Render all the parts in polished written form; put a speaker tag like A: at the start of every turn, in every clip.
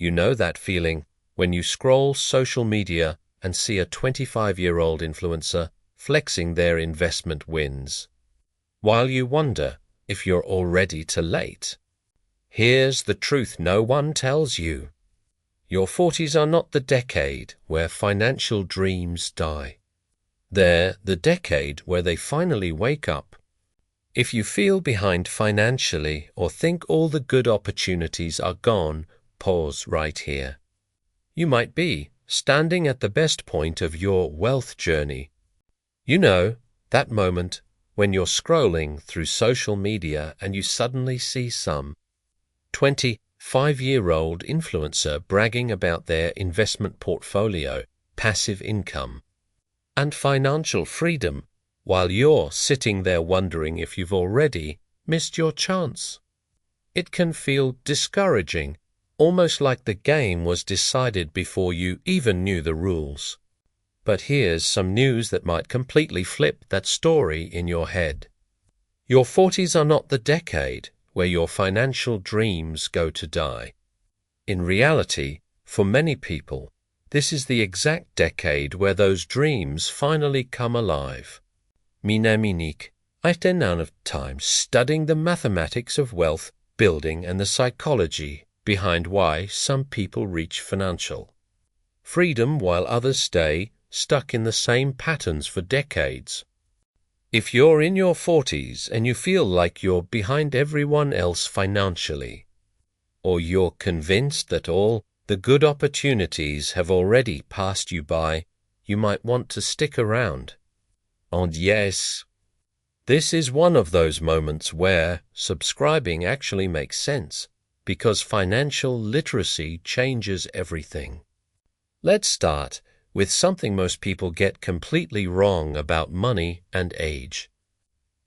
A: You know that feeling when you scroll social media and see a 25-year-old influencer flexing their investment wins, while you wonder if you're already too late. Here's the truth no one tells you. Your 40s are not the decade where financial dreams die. They're the decade where they finally wake up. If you feel behind financially or think all the good opportunities are gone, pause right here. You might be standing at the best point of your wealth journey. You know, that moment when you're scrolling through social media and you suddenly see some 25-year-old influencer bragging about their investment portfolio, passive income, and financial freedom, while you're sitting there wondering if you've already missed your chance. It can feel discouraging, almost like the game was decided before you even knew the rules. But here's some news that might completely flip that story in your head. Your 40s are not the decade where your financial dreams go to die. In reality, for many people, this is the exact decade where those dreams finally come alive. Minaminique, after none of time studying the mathematics of wealth building and the psychology behind why some people reach financial freedom while others stay stuck in the same patterns for decades. If you're in your 40s and you feel like you're behind everyone else financially, or you're convinced that all the good opportunities have already passed you by, you might want to stick around. And yes, this is one of those moments where subscribing actually makes sense, because financial literacy changes everything. Let's start with something most people get completely wrong about money and age.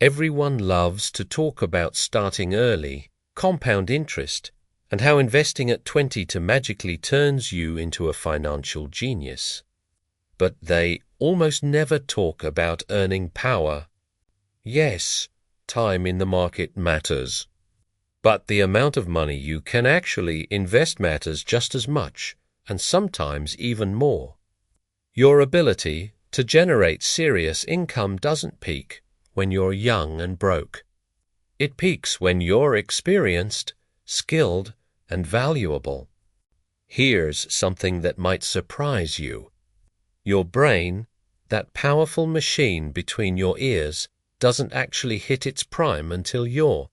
A: Everyone loves to talk about starting early, compound interest, and how investing at 20 magically turns you into a financial genius. But they almost never talk about earning power. Yes, time in the market matters, but the amount of money you can actually invest matters just as much, and sometimes even more. Your ability to generate serious income doesn't peak when you're young and broke. It peaks when you're experienced, skilled, and valuable. Here's something that might surprise you. Your brain, that powerful machine between your ears, doesn't actually hit its prime until your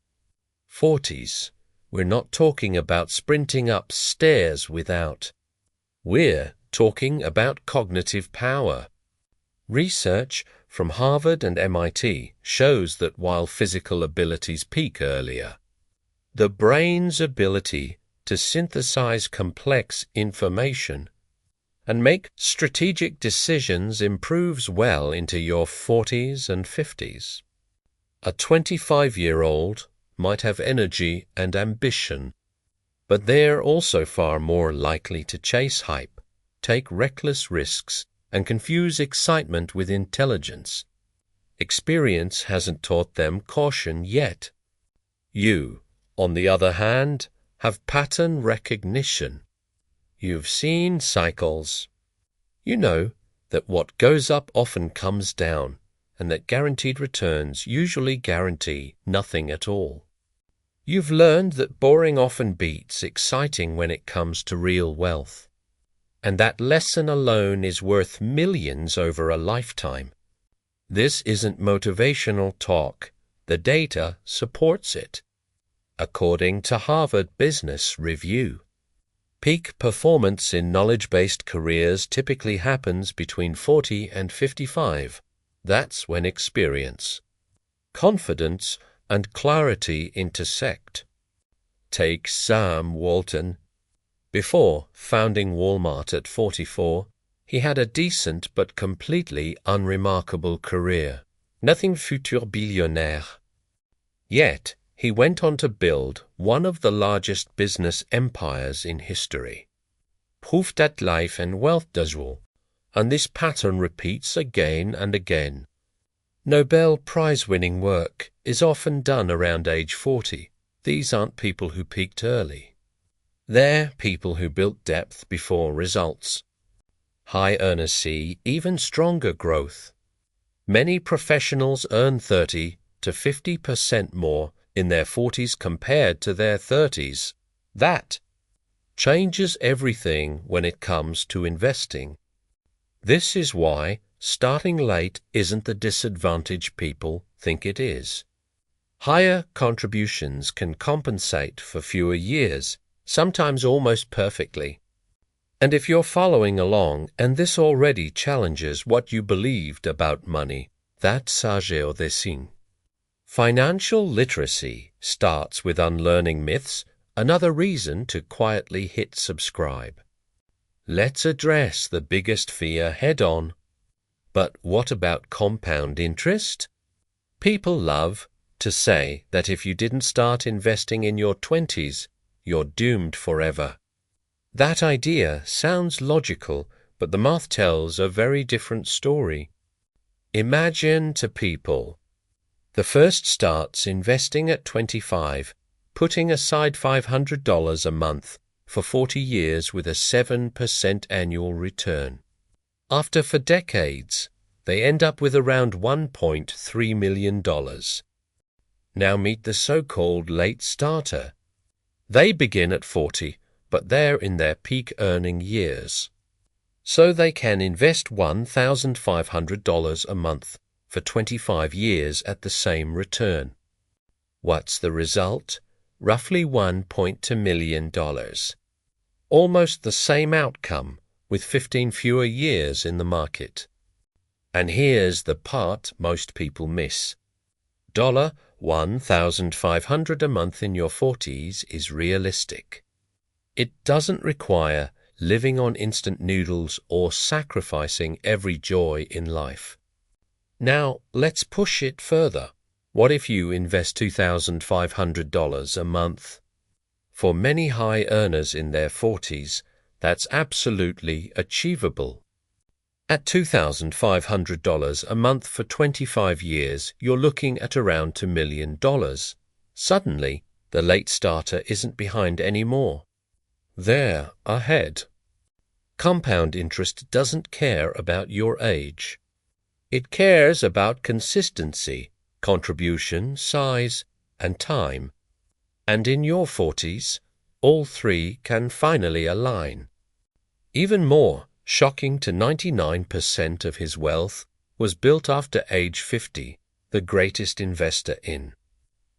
A: 40s. We're not talking about sprinting up stairs without. We're talking about cognitive power. Research from Harvard and MIT shows that while physical abilities peak earlier, the brain's ability to synthesize complex information and make strategic decisions improves well into your 40s and 50s. A 25-year-old might have energy and ambition, but they're also far more likely to chase hype, take reckless risks, and confuse excitement with intelligence. Experience hasn't taught them caution yet. You, on the other hand, have pattern recognition. You've seen cycles. You know that what goes up often comes down, and that guaranteed returns usually guarantee nothing at all. You've learned that boring often beats exciting when it comes to real wealth. And that lesson alone is worth millions over a lifetime. This isn't motivational talk. The data supports it. According to Harvard Business Review, peak performance in knowledge-based careers typically happens between 40 and 55. That's when experience, confidence, and clarity intersect. Take Sam Walton. Before founding Walmart at 44, he had a decent but completely unremarkable career. Nothing futur billionaire. Yet, he went on to build one of the largest business empires in history. Proof that life and wealth does rule, and this pattern repeats again and again. Nobel Prize-winning work is often done around age 40. These aren't people who peaked early. They're people who built depth before results. High earners see even stronger growth. Many professionals earn 30 to 50% more in their 40s compared to their 30s. That changes everything when it comes to investing. This is why starting late isn't the disadvantage people think it is. Higher contributions can compensate for fewer years, sometimes almost perfectly. And if you're following along and this already challenges what you believed about money, that's sage au dessin. Financial literacy starts with unlearning myths, another reason to quietly hit subscribe. Let's address the biggest fear head-on. But what about compound interest? People love to say that if you didn't start investing in your 20s, you're doomed forever. That idea sounds logical, but the math tells a very different story. Imagine to people. The first starts investing at 25, putting aside $500 a month for 40 years with a 7% annual return. After for decades, they end up with around $1.3 million. Now meet the so-called late starter. They begin at 40, but they're in their peak earning years. So they can invest $1,500 a month for 25 years at the same return. What's the result? Roughly $1.2 million. Almost the same outcome with 15 fewer years in the market. And here's the part most people miss. $1,500 a month in your 40s is realistic. It doesn't require living on instant noodles or sacrificing every joy in life. Now, let's push it further. What if you invest $2,500 a month? For many high earners in their 40s, that's absolutely achievable. At $2,500 a month for 25 years, you're looking at around $2 million. Suddenly, the late starter isn't behind anymore. They're ahead. Compound interest doesn't care about your age. It cares about consistency, contribution, size, and time. And in your 40s, all three can finally align. Even more, shocking to 99% of his wealth was built after age 50, the greatest investor in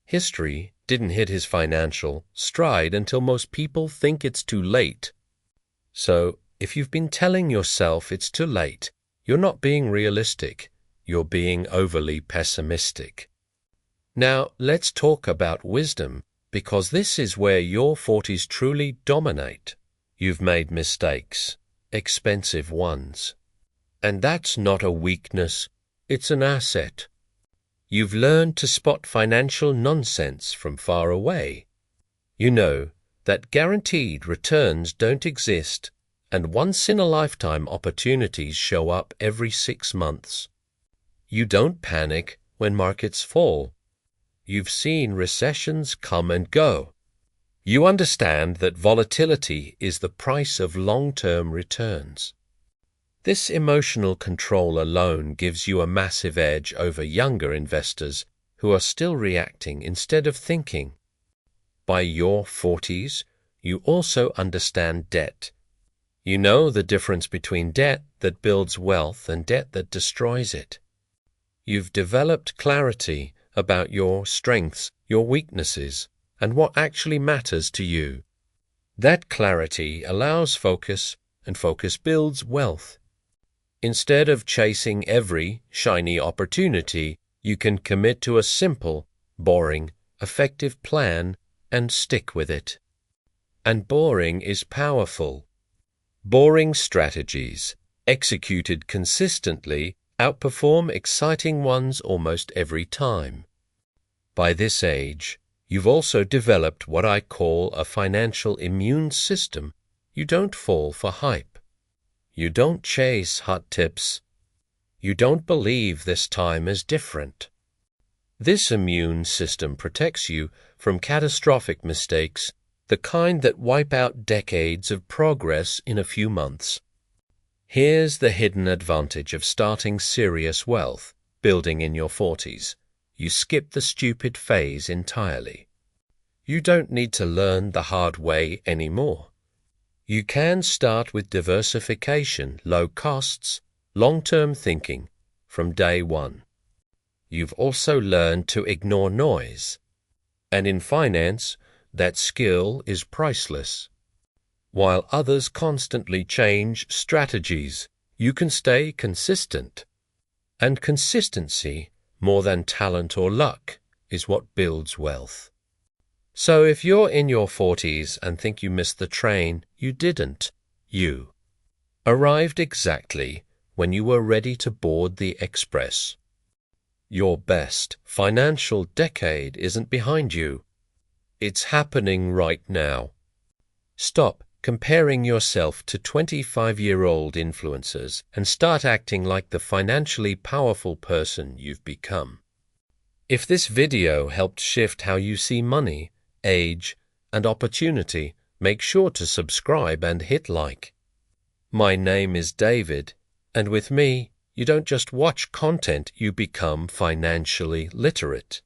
A: history didn't hit his financial stride until most people think it's too late. So, if you've been telling yourself it's too late, you're not being realistic, you're being overly pessimistic. Now, let's talk about wisdom, because this is where your 40s truly dominate. You've made mistakes, expensive ones. And that's not a weakness, it's an asset. You've learned to spot financial nonsense from far away. You know that guaranteed returns don't exist, and once-in-a-lifetime opportunities show up every 6 months. You don't panic when markets fall. You've seen recessions come and go. You understand that volatility is the price of long-term returns. This emotional control alone gives you a massive edge over younger investors who are still reacting instead of thinking. By your 40s, you also understand debt. You know the difference between debt that builds wealth and debt that destroys it. You've developed clarity about your strengths, your weaknesses, and what actually matters to you. That clarity allows focus, and focus builds wealth. Instead of chasing every shiny opportunity, you can commit to a simple, boring, effective plan and stick with it. And boring is powerful. Boring strategies, executed consistently, outperform exciting ones almost every time. By this age, you've also developed what I call a financial immune system. You don't fall for hype. You don't chase hot tips. You don't believe this time is different. This immune system protects you from catastrophic mistakes the kind that wipe out decades of progress in a few months. Here's the hidden advantage of starting serious wealth building in your 40s. You skip the stupid phase entirely. You don't need to learn the hard way anymore. You can start with diversification, low costs, long-term thinking from day one. You've also learned to ignore noise. And in finance, that skill is priceless. While others constantly change strategies, you can stay consistent. And consistency, more than talent or luck, is what builds wealth. So if you're in your 40s and think you missed the train, you didn't. You arrived exactly when you were ready to board the express. Your best financial decade isn't behind you. It's happening right now. Stop comparing yourself to 25-year-old influencers and start acting like the financially powerful person you've become. If this video helped shift how you see money, age, and opportunity, make sure to subscribe and hit like. My name is David, and with me, you don't just watch content, you become financially literate.